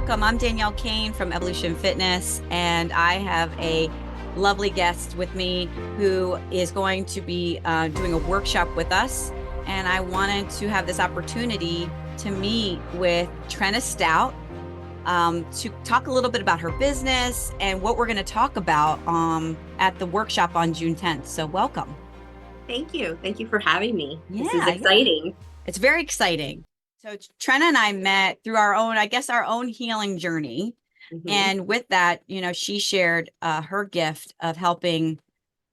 welcome. I'm Danielle Kane from Evolution Fitness, and I have a lovely guest with me who is going to be doing a workshop with us. And I wanted to have this opportunity to meet with Trenna Stout to talk a little bit about her business and what we're going to talk about at the workshop on June 10th. So welcome. Thank you. Thank you for having me. Yeah, this is exciting. It's very exciting. So Trenna and I met through our own healing journey. Mm-hmm. And with that, she shared her gift of helping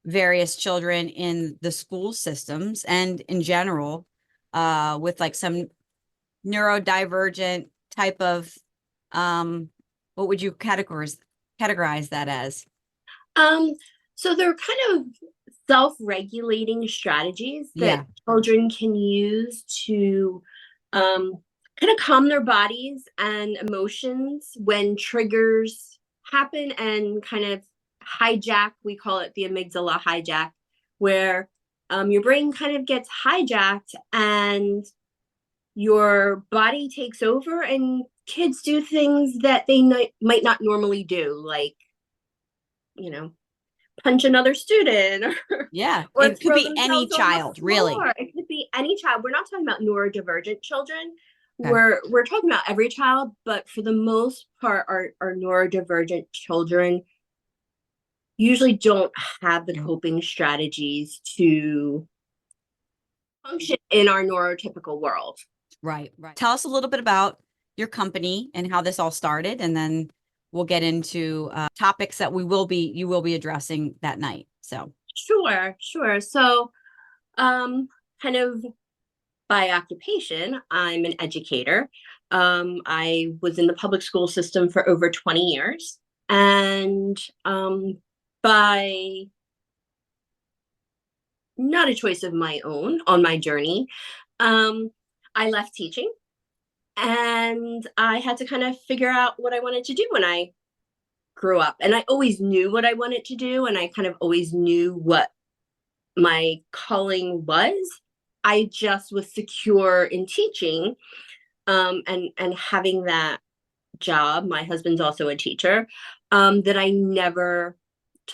various children in the school systems and in general with like some neurodivergent type of, what would you categorize that as? So they're kind of self-regulating strategies that children can use to kind of calm their bodies and emotions when triggers happen and kind of hijack. We call it the amygdala hijack, where your brain kind of gets hijacked and your body takes over, and kids do things that they might not normally do, like, punch another student or it could be any child, really. It could be any child. We're not talking about neurodivergent children. Okay. We're talking about every child, but for the most part, our neurodivergent children usually don't have the coping strategies to function in our neurotypical world. Right. Tell us a little bit about your company and how this all started, and then we'll get into topics that you will be addressing that night. So sure. So kind of by occupation, I'm an educator. I was in the public school system for over 20 years. And by not a choice of my own on my journey, I left teaching. And I had to kind of figure out what I wanted to do when I grew up. And I always knew what I wanted to do. And I kind of always knew what my calling was. I just was secure in teaching and having that job. My husband's also a teacher, that I never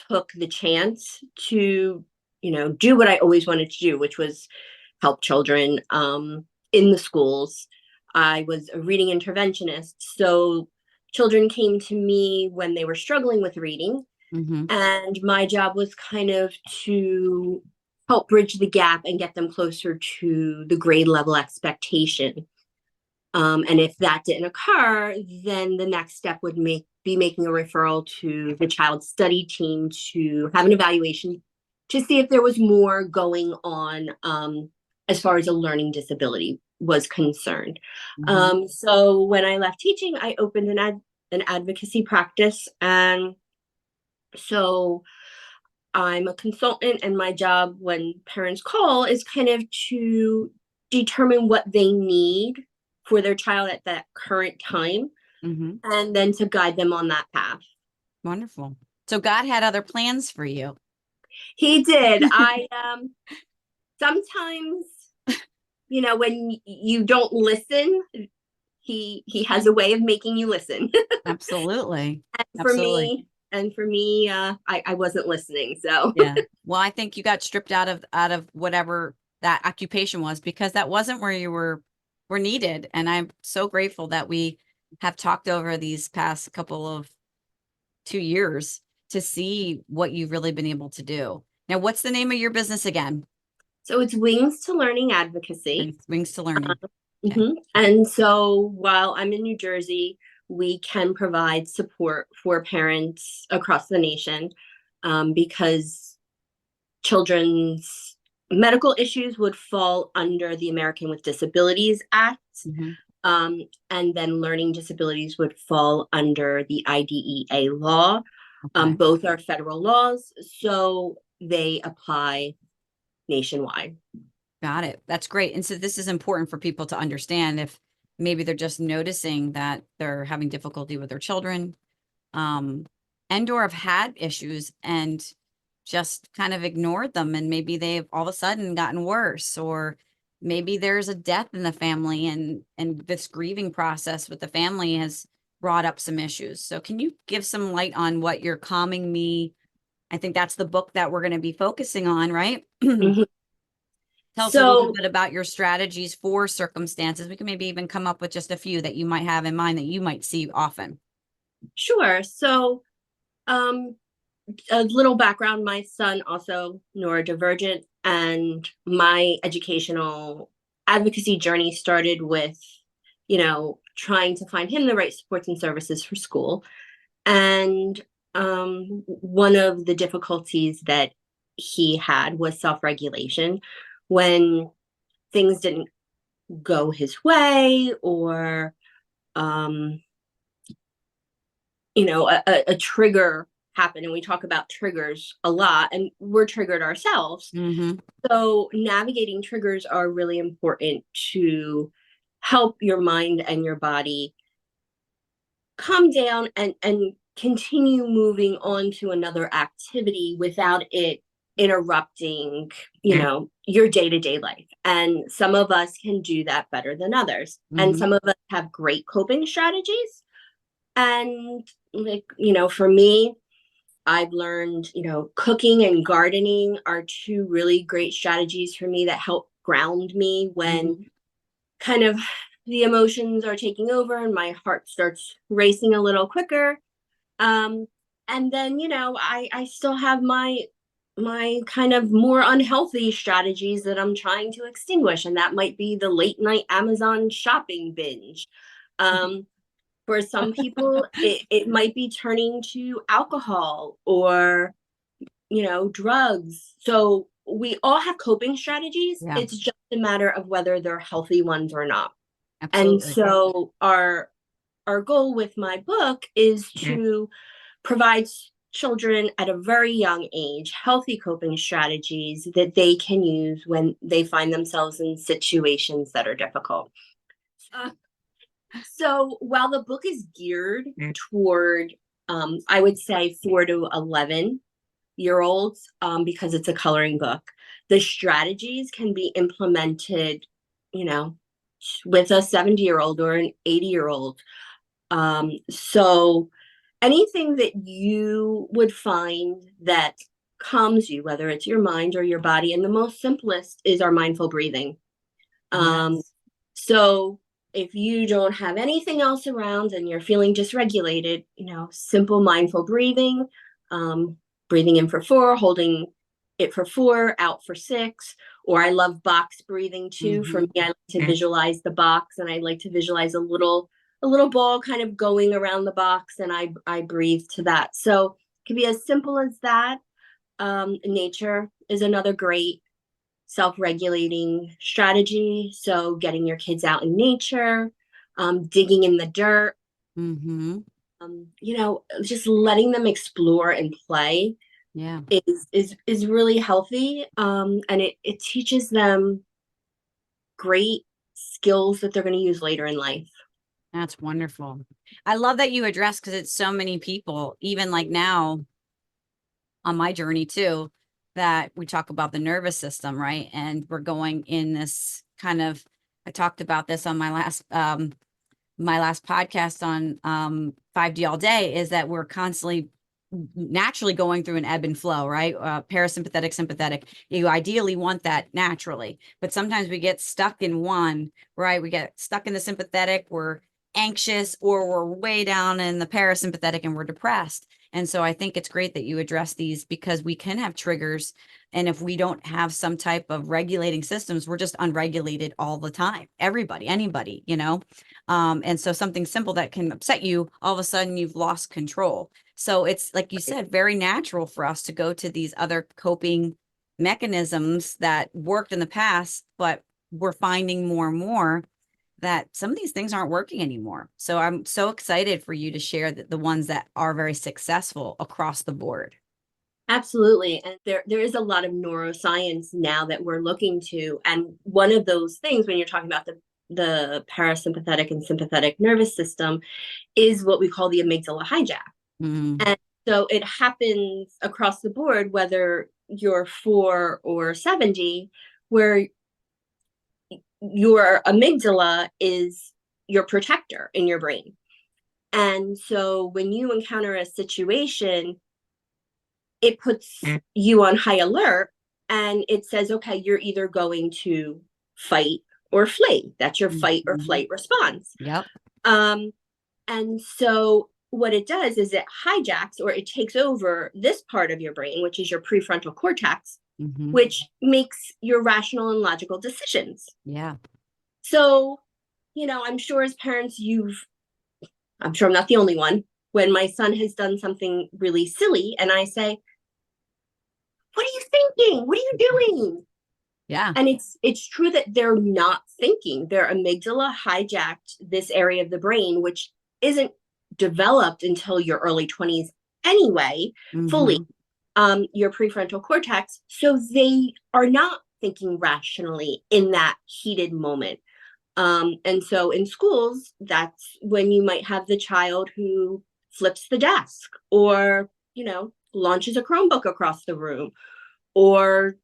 took the chance to, do what I always wanted to do, which was help children in the schools. I was a reading interventionist. So children came to me when they were struggling with reading. Mm-hmm. And my job was kind of to help bridge the gap and get them closer to the grade level expectation. And if that didn't occur, then the next step would be making a referral to the child study team to have an evaluation to see if there was more going on as far as a learning disability was concerned. Mm-hmm. So when I left teaching, I opened an advocacy practice. And so I'm a consultant, and my job when parents call is kind of to determine what they need for their child at that current time, mm-hmm. and then to guide them on that path. Wonderful. So God had other plans for you. He did. I sometimes, when you don't listen, he has a way of making you listen. Absolutely. And for me, I wasn't listening. So yeah. Well, I think you got stripped out of whatever that occupation was, because that wasn't where you were needed. And I'm so grateful that we have talked over these past couple of 2 years to see what you've really been able to do. Now, what's the name of your business again? So it's Wings2Learning Advocacy. Wings2Learning. Okay. Mm-hmm. And so while I'm in New Jersey, we can provide support for parents across the nation, because children's medical issues would fall under the American with Disabilities Act. Mm-hmm. And then learning disabilities would fall under the IDEA law. Okay. Both are federal laws, so they apply nationwide. Got it. That's great. And so this is important for people to understand if maybe they're just noticing that they're having difficulty with their children, and or have had issues and just kind of ignored them. And maybe they've all of a sudden gotten worse, or maybe there's a death in the family, and this grieving process with the family has brought up some issues. So can you give some light on what you're calming me? I think that's the book that we're going to be focusing on, right? Mhm. Tell us a little So bit about your strategies for circumstances. We can maybe even come up with just a few that you might have in mind that you might see often. sure. So um, a little background, my son also neurodivergent, and my educational advocacy journey started with, trying to find him the right supports and services for school. And one of the difficulties that he had was self-regulation. When things didn't go his way, or um, a trigger happened, and we talk about triggers a lot, and we're triggered ourselves. Mm-hmm. So navigating triggers are really important to help your mind and your body calm down and continue moving on to another activity without it interrupting, your day-to-day life. And some of us can do that better than others. And Mm-hmm. some of us have great coping strategies. And like, for me, I've learned, cooking and gardening are two really great strategies for me that help ground me when Mm-hmm. kind of the emotions are taking over and my heart starts racing a little quicker. Um, and then, I still have my kind of more unhealthy strategies that I'm trying to extinguish. And that might be the late night Amazon shopping binge. Um, for some people, it might be turning to alcohol or, drugs. So we all have coping strategies. Yeah, It's just a matter of whether they're healthy ones or not. And absolutely. so our goal with my book is to provide children at a very young age healthy coping strategies that they can use when they find themselves in situations that are difficult. Uh, so while the book is geared toward, I would say 4 to 11-year-olds, because it's a coloring book, the strategies can be implemented, you know, with a 70-year-old or an 80-year-old. So anything that you would find that calms you, whether it's your mind or your body, and the most simplest is our mindful breathing. Um, Yes. so if you don't have anything else around and you're feeling dysregulated, simple mindful breathing, breathing in for 4, holding it for 4, out for 6. Or I love box breathing too. For Mm-hmm. me, I like to visualize the box, and I like to visualize a little ball kind of going around the box, and I breathe to that. So it can be as simple as that. Nature is another great self-regulating strategy. So getting your kids out in nature, digging in the dirt, Mm-hmm. just letting them explore and play Yeah, is really healthy. And it teaches them great skills that they're going to use later in life. that's wonderful. I love that you address because it's so many people, even like now on my journey too, that we talk about the nervous system, right? And we're going in this kind of, I talked about this on my last podcast on 5D all day, is that we're constantly naturally going through an ebb and flow, right? Parasympathetic, sympathetic. You ideally want that naturally, but sometimes we get stuck in one, right? We get stuck in the sympathetic, we're anxious, or we're way down in the parasympathetic and we're depressed. And so I think it's great that you address these because we can have triggers. And if we don't have some type of regulating systems, we're just unregulated all the time. Everybody, anybody. And so something simple that can upset you, all of a sudden you've lost control. So it's like you said, very natural for us to go to these other coping mechanisms that worked in the past, but we're finding more and more that some of these things aren't working anymore. So I'm so excited for you to share the ones that are very successful across the board. Absolutely. And there is a lot of neuroscience now that we're looking to. And one of those things, when you're talking about the parasympathetic and sympathetic nervous system, is what we call the amygdala hijack. Mm, And so it happens across the board, whether you're 4 or 70, where your amygdala is your protector in your brain. And so when you encounter a situation, it puts you on high alert and it says, okay, you're either going to fight or flee. That's your fight or Mhm. flight response. Yep. Um, and so what it does is it hijacks or it takes over this part of your brain, which is your prefrontal cortex, Hmm. which makes your rational and logical decisions. Yeah. So, I'm sure as parents, I'm sure I'm not the only one. When my son has done something really silly and I say, what are you thinking? What are you doing? Yeah. And it's true that they're not thinking. Their amygdala hijacked this area of the brain, which isn't developed until your early 20s anyway, fully, Hmm. your prefrontal cortex. So they are not thinking rationally in that heated moment. And so in schools, that's when you might have the child who flips the desk or, launches a Chromebook across the room or,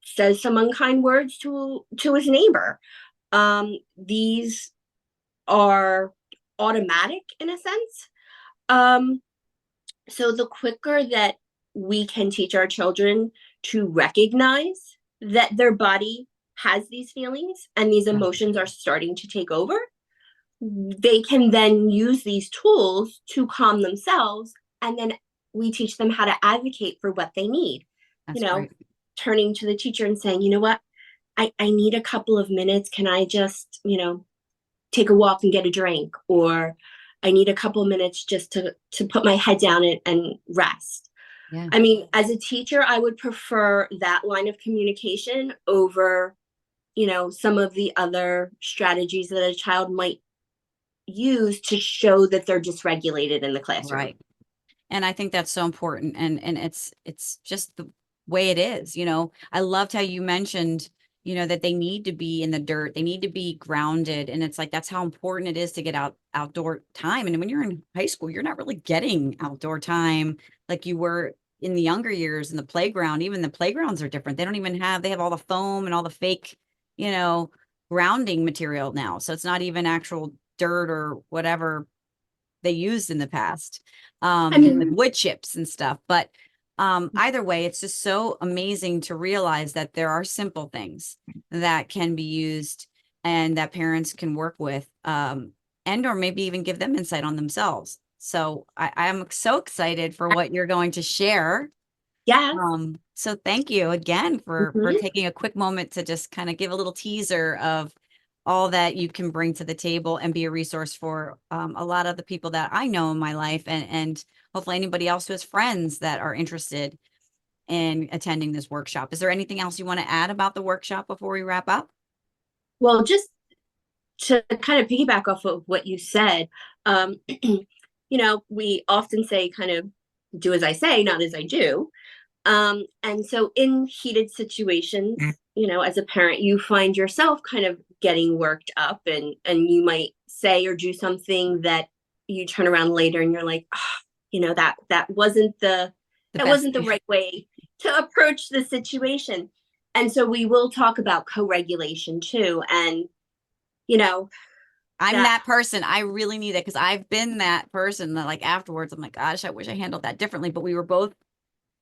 says some unkind words to his neighbor. These are automatic in a sense. Um, so the quicker that we can teach our children to recognize that their body has these feelings and these Yeah. emotions are starting to take over, they can then use these tools to calm themselves. And then we teach them how to advocate for what they need. You That's know, great. turning to the teacher and saying, you know what, I need a couple of minutes. Can I just, take a walk and get a drink? Or I need a couple of minutes just to put my head down and rest. Yeah. I mean, as a teacher, I would prefer that line of communication over, some of the other strategies that a child might use to show that they're dysregulated in the classroom. Right. And I think that's so important. And it's just the way it is, you know. I loved how you mentioned, you know, that they need to be in the dirt, they need to be grounded. And it's like that's how important it is to get outdoor time. And when you're in high school, you're not really getting outdoor time like you were in the younger years in the playground. Even the playgrounds are different. They have all the foam and all the fake, you know, grounding material now. So it's not even actual dirt or whatever they used in the past, I like mean, wood chips and stuff. But either way, it's just so amazing to realize that there are simple things that can be used and that parents can work with, and or maybe even give them insight on themselves. So I am so excited for what you're going to share. yes. So thank you again for Mhm. taking a quick moment to just kind of give a little teaser of all that you can bring to the table and be a resource for a lot of the people that I know in my life, and hopefully anybody else who has friends that are interested in attending this workshop. Is there anything else you want to add about the workshop before we wrap up? Well, just to kind of piggyback off of what you said, we often say kind of do as I say, not as I do. And so in heated situations, as a parent, you find yourself kind of getting worked up and you might say or do something that you turn around later and you're like, oh, that wasn't the The that best wasn't the thing. right way to approach the situation. And so we will talk about co-regulation too. And you know, I'm that that person. I really need it because I've been that person that like afterwards, I'm like, gosh, I wish I handled that differently. But we were both,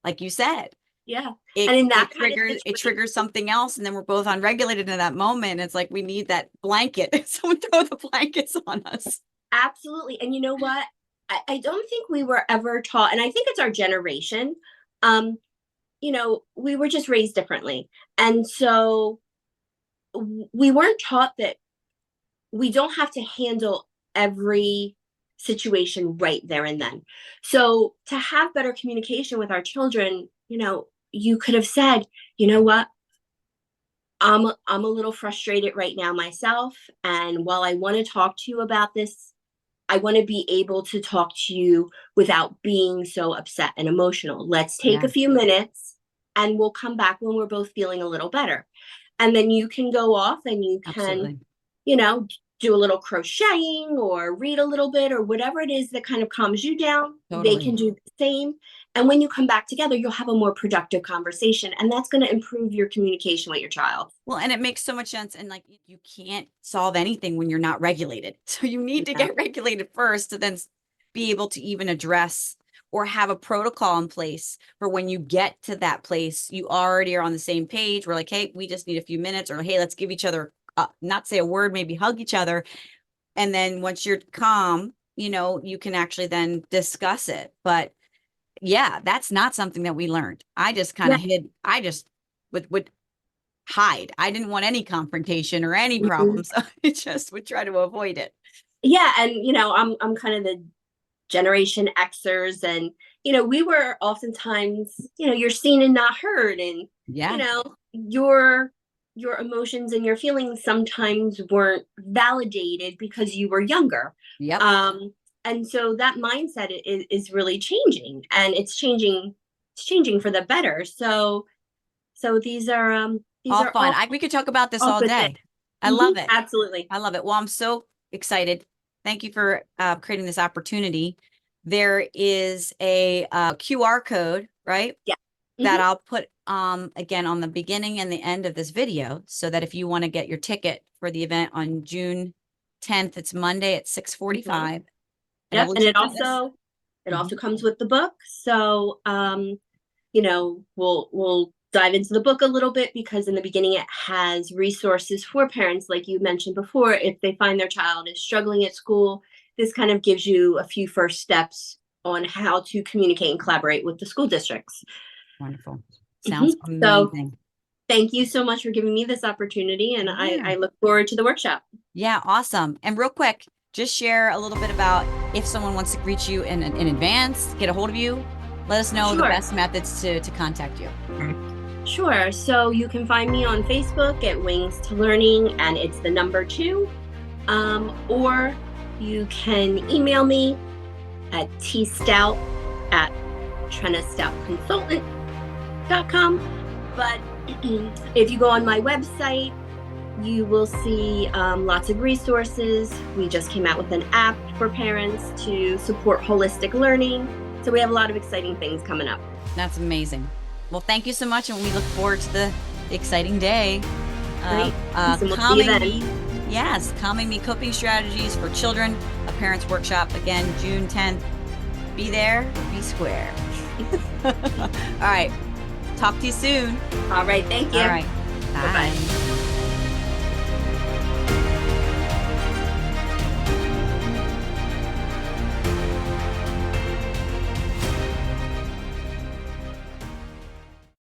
like you said, yeah. it And in that it kind of triggers situation, something else, and then we're both unregulated in that moment. It's like we need that blanket. Someone throw the blankets on us. absolutely. And you know what? I don't think we were ever taught, and I think it's our generation. Um, we were just raised differently. And so we weren't taught that we don't have to handle every situation right there and then. So to have better communication with our children, you could have said, you know what? I'm a little frustrated right now myself. And while I want to talk to you about this, I want to be able to talk to you without being so upset and emotional. Let's take Yeah, a few minutes and we'll come back when we're both feeling a little better. And then you can go off and you can, absolutely. you know, do a little crocheting or read a little bit or whatever it is that kind of calms you down. They Totally. can do the same. And when you come back together, you'll have a more productive conversation, and that's going to improve your communication with your child. Well, and it makes so much sense. And like, you can't solve anything when you're not regulated. So you need to get regulated first to then be able to even address or have a protocol in place for when you get to that place, you already are on the same page. We're like, hey, we just need a few minutes, or hey, let's give each other, not say a word, maybe hug each other. And then once you're calm, you know, you can actually then discuss it. But yeah, that's not something that we learned. I just kind of hid. I just would hide. I didn't want any confrontation or any problems. So I just would try to avoid it. Yeah, and you know, I'm kind of the Generation Xers, and you know, we were oftentimes, you know, you're seen and not heard, and you know, your emotions and your feelings sometimes weren't validated because you were younger. Yep. And so that mindset is really changing, and it's changing for the better. So these are all fun. We could talk about this all day. I love it. Absolutely. I love it. Well, I'm so excited. Thank you for creating this opportunity. There is a QR code, right? Yeah. That I'll put again on the beginning and the end of this video, so that if you want to get your ticket for the event on June 10th, it's Monday at 6:45. Yep, and it also comes with the book. So you know, we'll dive into the book a little bit, because in the beginning it has resources for parents, like you mentioned before. If they find their child is struggling at school, this kind of gives you a few first steps on how to communicate and collaborate with the school districts. Wonderful. Sounds amazing. So thank you so much for giving me this opportunity, and I look forward to the workshop. Yeah, awesome. And real quick, just share a little bit about if someone wants to reach you in advance, get a hold of you, let us know the best methods to contact you. Sure. So you can find me on Facebook at Wings2Learning, and it's the number 2. Or you can email me at tstout@TrennaStoutConsultant.com. But if you go on my website, you will see lots of resources. We just came out with an app for parents to support holistic learning. So we have a lot of exciting things coming up. That's amazing. Well, thank you so much, and we look forward to the exciting day. Great. Calming Me Coping Strategies for Children, a Parents Workshop, again, June 10th. Be there, be square. All right. Talk to you soon. All right. Thank you. All right. Bye-bye.